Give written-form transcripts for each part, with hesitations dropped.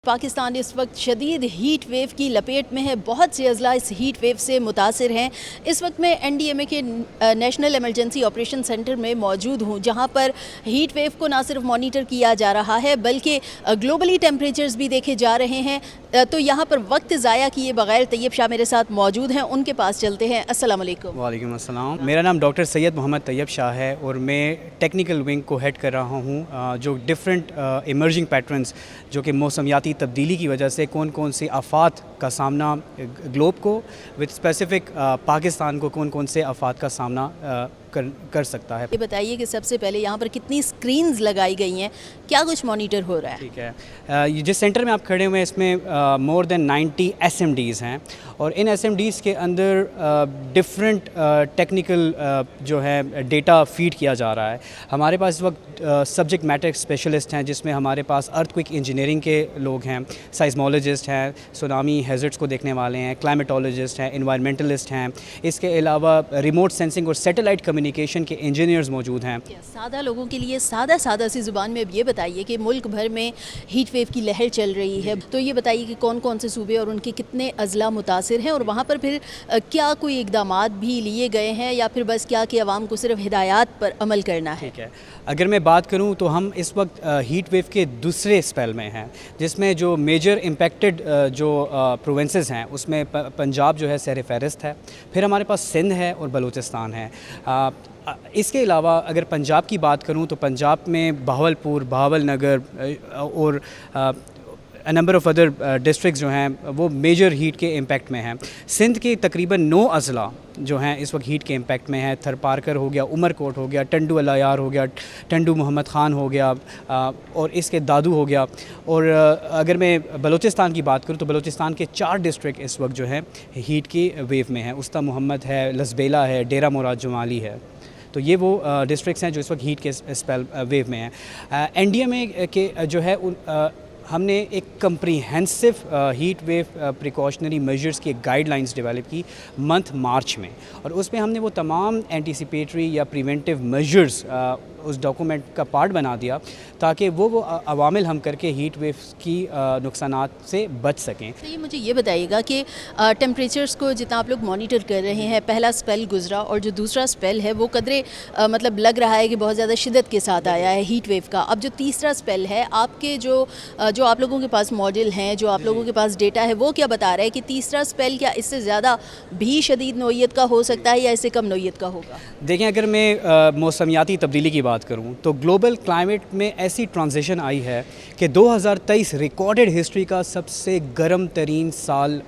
پاکستان اس وقت شدید heat wave کی لپیٹ میں ہے. بہت سے اضلاع اس ہیٹ ویو سے متاثر ہیں. اس وقت میں این ڈی ایم اے کے نیشنل ایمرجنسی آپریشن سینٹر میں موجود ہوں, جہاں پر ہیٹ ویو کو نہ صرف مانیٹر کیا جا رہا ہے بلکہ گلوبلی ٹیمپریچرز بھی دیکھے جا رہے ہیں. تو یہاں پر وقت ضائع کیے بغیر طیب شاہ میرے ساتھ موجود ہیں, ان کے پاس چلتے ہیں. السلام علیکم. وعلیکم السلام. میرا نام ڈاکٹر سید محمد طیب شاہ ہے اور میں ٹیکنیکل ونگ کو ہیڈ کر رہا ہوں, جو ڈفرینٹ ایمرجنگ پیٹرنز جو کہ موسمیاتی تبدیلی کی وجہ سے کون کون سے آفات کا سامنا گلوب کو وتھ اسپیسیفک پاکستان کو کون کون سے آفات کا سامنا کر سکتا ہے. یہ بتائیے کہ سب سے پہلے یہاں پر کتنی اسکرینز لگائی گئی ہیں, کیا کچھ مانیٹر ہو رہا ہے؟ ٹھیک ہے, جس سینٹر میں آپ کھڑے ہوئے ہیں اس میں مور دین 90 ایس ایم ڈیز ہیں, اور ان ایس ایم ڈیز کے اندر ڈفرینٹ ٹیکنیکل جو ہے ڈیٹا فیڈ کیا جا رہا ہے. ہمارے پاس اس وقت سبجیکٹ میٹر اسپیشلسٹ ہیں, جس میں ہمارے پاس ارتھ کوئک انجینئرنگ کے لوگ ہیں, سائزمولوجسٹ ہیں, سونامی ہیزرڈس کو دیکھنے والے ہیں, کلائمیٹولوجسٹ ہیں, انوائرمنٹلسٹ ہیں. اس کے علاوہ ریموٹ سینسنگ اور سیٹلائٹ کمیونیکیشن کے انجینئرز موجود ہیں. سادہ لوگوں کے لیے سادہ سی زبان میں یہ بتائیے کہ ملک بھر میں ہیٹ ویو کی لہر چل رہی ہے, تو یہ بتائیے کہ کون کون سے صوبے اور ان کے کتنے اضلاع متاثر ہیں, اور وہاں پر پھر کیا کوئی اقدامات بھی لیے گئے ہیں یا پھر بس کیا کہ عوام کو صرف ہدایات پر عمل کرنا ہے؟ ٹھیک ہے, اگر میں بات کروں تو ہم اس وقت ہیٹ ویو کے دوسرے اسپیل میں ہیں, جس میں جو میجر امپیکٹڈ جو پروونسز ہیں اس میں پنجاب جو ہے سیر فہرست ہے, پھر ہمارے پاس سندھ ہے اور بلوچستان ہے. اس کے علاوہ اگر پنجاب کی بات کروں تو پنجاب میں بہاولپور, بہاول نگر اور نمبر آف ادر ڈسٹرکٹس جو ہیں وہ میجر ہیٹ کے امپیکٹ میں ہیں. سندھ کے تقریباً 9 اضلاع جو ہیں اس وقت ہیٹ کے امپیکٹ میں ہیں. تھر پارکر ہو گیا, عمر کوٹ ہو گیا, ٹنڈو الیار ہو گیا, ٹنڈو محمد خان ہو گیا, اور اس کے دادو ہو گیا. اور اگر میں بلوچستان کی بات کروں تو بلوچستان کے 4 ڈسٹرکٹ اس وقت جو ہیں ہیٹ کی ویو میں ہیں. استا محمد ہے, لسبیلا ہے, ڈیرہ مراد جمالی ہے. تو یہ وہ ڈسٹرکٹس ہیں جو اس وقت ہیٹ کے اسپیل ویو میں ہیں. این ڈی ایم اے کے جو ہے ہم نے ایک comprehensive heat wave precautionary measures کی گائیڈ لائنز ڈیولپ کی منتھ مارچ میں, اور اس میں ہم نے وہ تمام اینٹیسپیٹری یا پریونٹیو میجرز اس ڈاکومنٹ کا پارٹ بنا دیا تاکہ وہ عوامل ہم کر کے ہیٹ ویوز کی نقصانات سے بچ سکیں. یہ مجھے یہ بتائیے گا کہ ٹیمپریچرز کو جتنا آپ لوگ مانیٹر کر رہے ہیں, پہلا سپیل گزرا اور جو دوسرا سپیل ہے وہ قدرے مطلب لگ رہا ہے کہ بہت زیادہ شدت کے ساتھ آیا ہے ہیٹ ویو کا. اب جو تیسرا سپیل ہے, آپ کے جو آپ لوگوں کے پاس ماڈل ہیں, جو آپ لوگوں کے پاس ڈیٹا ہے, وہ کیا بتا رہا ہے کہ تیسرا سپیل کیا اس سے زیادہ بھی شدید نوعیت کا ہو سکتا ہے یا اس سے کم نوعیت کا ہوگا؟ دیکھیں, اگر میں موسمیاتی تبدیلی کی بات کروں تو گلوبل کلائمیٹ میں ایسی ٹرانزیشن آئی ہے کہ 2023 ریکارڈڈ ہسٹری کا سب سے گرم ترین سال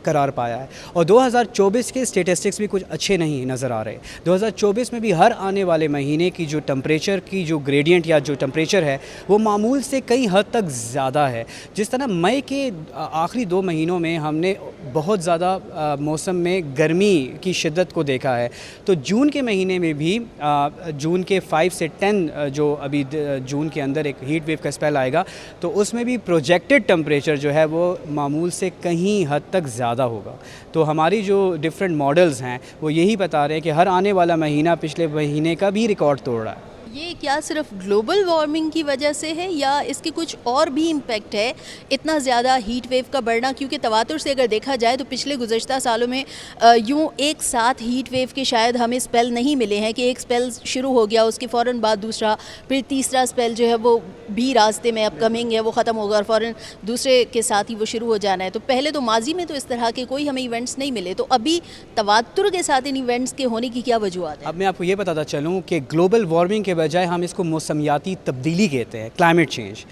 قرار پایا ہے, اور 2024 کے اسٹیٹسٹکس بھی کچھ اچھے نہیں نظر آ رہے. 2024 میں بھی ہر آنے والے مہینے کی جو ٹمپریچر کی جو گریڈینٹ یا جو ٹمپریچر ہے وہ معمول سے کئی حد تک زیادہ ہے. جس طرح مئی کے آخری 2 مہینوں میں ہم نے بہت زیادہ موسم میں گرمی کی شدت کو دیکھا ہے, تو جون کے مہینے میں بھی جون کے 5 سے 10 جو ابھی جون کے اندر ایک ہیٹ ویو کا اسپیل آئے گا, تو اس میں بھی پروجیکٹڈ ٹمپریچر جو ہے وہ معمول سے کہیں حد تک زیادہ ہوگا. تو ہماری جو ڈفرینٹ ماڈلز ہیں وہ یہی بتا رہے ہیں کہ ہر آنے والا مہینہ پچھلے مہینے کا بھی ریکارڈ توڑ رہا ہے. یہ کیا صرف گلوبل وارمنگ کی وجہ سے ہے یا اس کے کچھ اور بھی امپیکٹ ہے اتنا زیادہ ہیٹ ویو کا بڑھنا؟ کیونکہ تواتر سے اگر دیکھا جائے تو پچھلے گزشتہ سالوں میں یوں ایک ساتھ ہیٹ ویو کے شاید ہمیں سپیل نہیں ملے ہیں کہ ایک سپیل شروع ہو گیا, اس کے فوراً بعد دوسرا, پھر تیسرا سپیل جو ہے وہ بھی راستے میں اپ کمنگ ہے, وہ ختم ہوگا اور فوراً دوسرے کے ساتھ ہی وہ شروع ہو جانا ہے. تو پہلے تو ماضی میں تو اس طرح کے کوئی ہمیں ایونٹس نہیں ملے, تو ابھی تواتر کے ساتھ ان ایونٹس کے ہونے کی کیا وجوہات ہیں؟ اب میں آپ کو یہ بتاتا چلوں کہ گلوبل وارمنگ کے بجائے ہم اس کو موسمیاتی تبدیلی کہتے ہیں, کلائمیٹ چینج.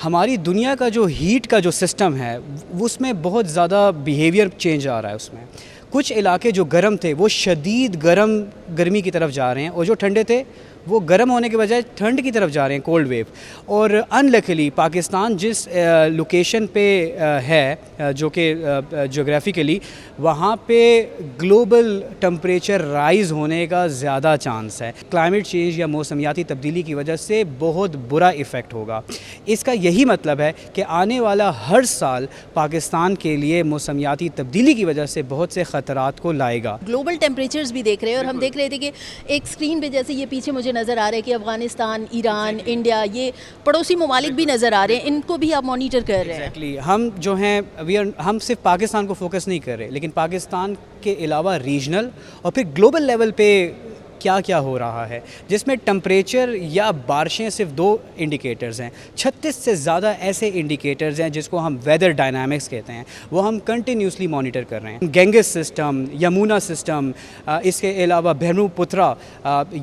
ہماری دنیا کا جو ہیٹ کا جو سسٹم ہے اس میں بہت زیادہ بیہیویئر چینج آ رہا ہے. اس میں کچھ علاقے جو گرم تھے وہ شدید گرمی کی طرف جا رہے ہیں, اور جو ٹھنڈے تھے وہ گرم ہونے کے بجائے ٹھنڈ کی طرف جا رہے ہیں, کولڈ ویو. اور انلکلی پاکستان جس لوکیشن پہ ہے جو کہ جغرافیکلی, وہاں پہ گلوبل ٹمپریچر رائز ہونے کا زیادہ چانس ہے. کلائمیٹ چینج یا موسمیاتی تبدیلی کی وجہ سے بہت برا ایفیکٹ ہوگا. اس کا یہی مطلب ہے کہ آنے والا ہر سال پاکستان کے لیے موسمیاتی تبدیلی کی وجہ سے بہت سے خطرات کو لائے گا. گلوبل ٹیمپریچرز بھی دیکھ رہے ہیں, اور ہم دیکھ رہے تھے کہ ایک اسکرین پہ جیسے یہ پیچھے مجھے نظر آ رہا ہے کہ افغانستان، ایران، انڈیا، یہ پڑوسی ممالک بھی نظر آ رہے ہیں، ان کو بھی آپ مانیٹر کر رہے ہیں؟ ایگزیکٹلی ہم جو ہیں ہم صرف پاکستان کو فوکس نہیں کر رہے، لیکن پاکستان کے علاوہ ریجنل اور پھر گلوبل لیول پہ کیا کیا ہو رہا ہے، جس میں ٹمپریچر یا بارشیں صرف 2 انڈیکیٹرز ہیں، 36 سے زیادہ ایسے انڈیکیٹرز ہیں جس کو ہم ویدر ڈائنامکس کہتے ہیں، وہ ہم کنٹینیوسلی مانیٹر کر رہے ہیں۔ گینگس سسٹم، یمونا سسٹم، اس کے علاوہ بھرمو پترا،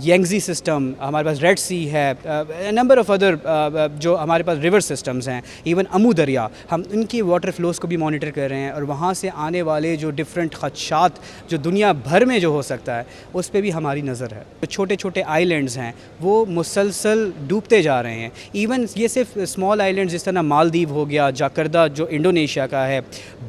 ینگزی سسٹم، ہمارے پاس ریڈ سی ہے، نمبر آف ادر جو ہمارے پاس ریور سسٹمز ہیں، ایون امو دریا، ہم ان کی واٹر فلوز کو بھی مانیٹر کر رہے ہیں، اور وہاں سے آنے والے جو ڈفرینٹ خدشات جو دنیا بھر میں جو ہو سکتا ہے اس پہ بھی ہماری نظر ہے۔ جو چھوٹے چھوٹے آئی لینڈز ہیں وہ مسلسل ڈوبتے جا رہے ہیں، ایون یہ صرف اسمال آئی لینڈز جس طرح مالدیو ہو گیا، جاکردہ جو انڈونیشیا کا ہے،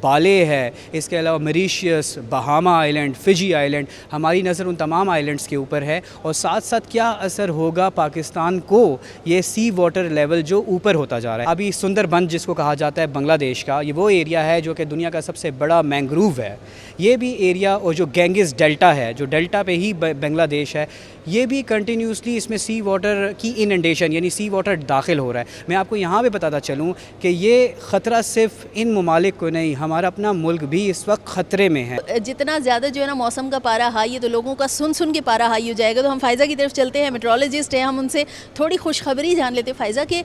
بالے ہے، اس کے علاوہ مریشیس، بہاما آئی لینڈ، فجی آئی لینڈ، ہماری نظر ان تمام آئی لینڈز کے اوپر ہے، اور ساتھ ساتھ کیا اثر ہوگا پاکستان کو یہ سی واٹر لیول جو اوپر ہوتا جا رہا ہے۔ ابھی سندر بن جس کو کہا جاتا ہے بنگلہ دیش کا، یہ وہ ایریا ہے جو کہ دنیا کا سب سے بڑا مینگروو ہے، یہ بھی ایریا، اور جو گینگز ڈیلٹا ہے، جو ڈیلٹا پہ ہی بنگلہ دیش ہے، یہ بھی کنٹینیوسلی اس میں سی واٹر کی اننڈیشن یعنی سی واٹر داخل ہو رہا ہے۔ میں آپ کو یہاں پہ بتاتا چلوں کہ یہ خطرہ صرف ان ممالک کو نہیں، ہمارا اپنا ملک بھی اس وقت خطرے میں ہے۔ جتنا زیادہ جو ہے نا موسم کا پارا ہائی ہے تو لوگوں کا سن کے پارا ہائی ہو جائے گا، تو ہم فائزہ کی طرف چلتے ہیں، میٹرولوجسٹ ہیں، ہم ان سے تھوڑی خوشخبری جان لیتے ہیں۔ فائزہ کہ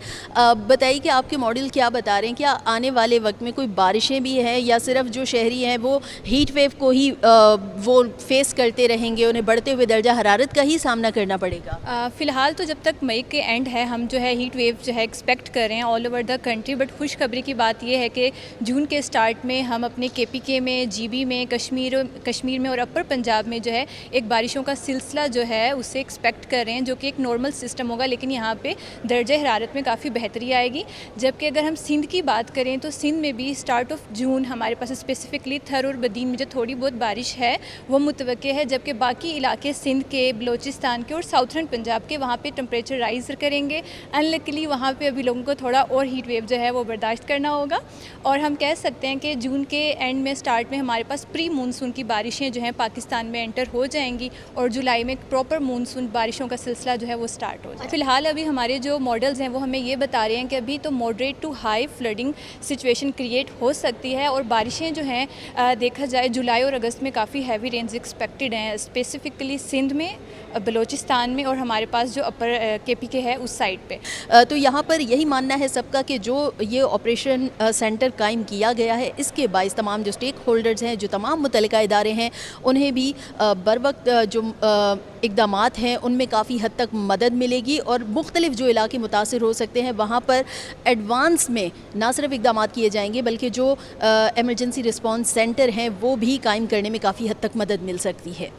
بتائیے کہ آپ کے ماڈل کیا بتا رہے ہیں، کیا آنے والے وقت میں کوئی بارشیں بھی ہیں، یا صرف جو شہری ہیں وہ ہیٹ ویو کو ہی وہ فیس کرتے رہیں گے، انہیں بڑھتے ہوئے درجہ حرارت کا ہی سامنا کرنا پڑے گا؟ فی الحال تو جب تک مئی کے اینڈ ہے ہم جو ہے ہیٹ ویو جو ہے ایکسپیکٹ کر رہے ہیں all over the country, but خوشخبری کی بات یہ ہے کہ جون کے سٹارٹ میں ہم اپنے KPK میں، GB میں، کشمیر میں اور اپر پنجاب میں جو ہے ایک بارشوں کا سلسلہ جو ہے اسے ایکسپیکٹ کر رہے ہیں، جو کہ ایک نارمل سسٹم ہوگا، لیکن یہاں پہ درجہ حرارت میں کافی بہتری آئے گی۔ جبکہ اگر ہم سندھ کی بات کریں تو سندھ میں بھی سٹارٹ آف جون ہمارے پاس اسپیسیفکلی تھر اور بدین میں جو تھوڑی بہت بارش ہے وہ متوقع ہے، جبکہ باقی علاقے سندھ کے، بلوچستان کے اور ساؤتھرن پنجاب کے وہاں پہ ٹمپریچر رائز کریں گے۔ انلکلی وہاں پہ ابھی لوگوں کو تھوڑا اور ہیٹ ویو جو ہے وہ برداشت کرنا ہوگا، اور ہم کہہ سکتے ہیں کہ جون کے اینڈ میں سٹارٹ میں ہمارے پاس پری مونسون کی بارشیں جو ہیں پاکستان میں انٹر ہو جائیں گی، اور جولائی میں پراپر مونسون بارشوں کا سلسلہ جو ہے وہ سٹارٹ ہو جائے۔ فی الحال ابھی ہمارے جو ماڈلز ہیں وہ ہمیں یہ بتا رہے ہیں کہ ابھی تو moderate to high flooding situation create ہو سکتی ہے، اور بارشیں جو ہیں دیکھا جائے جولائی اور اگست میں کافی ہیوی رینز ایکسپیکٹڈ ہیں، اسپیسیفکلی سندھ میں، بلوچستان میں، اور ہمارے پاس جو اپر KPK ہے اس سائڈ پہ۔ تو یہاں پر یہی ماننا ہے سب کا کہ جو یہ آپریشن سینٹر قائم کیا گیا ہے اس کے باعث تمام جو اسٹیک ہولڈرز ہیں، جو تمام متعلقہ ادارے ہیں، انہیں بھی بر وقت جو اقدامات ہیں ان میں کافی حد تک مدد ملے گی، اور مختلف جو علاقے متاثر ہو سکتے ہیں وہاں پر ایڈوانس میں نہ صرف اقدامات کیے جائیں گے بلکہ جو ایمرجنسی رسپانس سینٹر ہیں وہ بھی قائم کرنے میں کافی حد تک مدد مل سکتی ہے۔